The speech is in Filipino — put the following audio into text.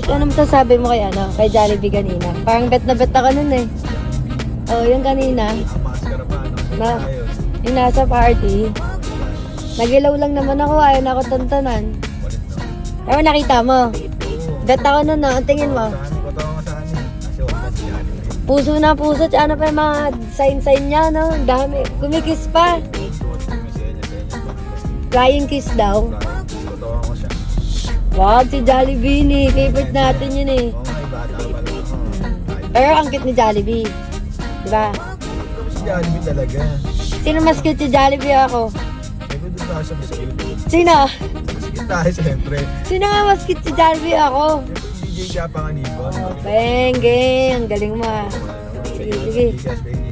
Ano masasabi mo kay kay Jollibee kanina? Parang bet na bet ako nun eh. Oh, yung kanina. Ang maskara pa, Na, yung nasa party. Nagilaw lang naman ako, ayaw na ako tantanan. Ewan, nakita mo. Bet ako nun, no? Ang tingin mo. Puso na puso, tsaka ano pa yung mga sign-sign niya, no? Dami. Kumikiss pa. Flying kiss daw. Wag, si Jollibee ni. Favorite natin yun eh. Pero ang cute ni Jollibee. Diba? Si Jollibee talaga. Sino mas cute si Jollibee ako? Ikaw doon tayo sa mas cute. Sino? Sige tayo siyempre. Sino nga mas cute si Jollibee ako? DJ siya panganibo. Beng, ang galing mo ah. Sige, sige.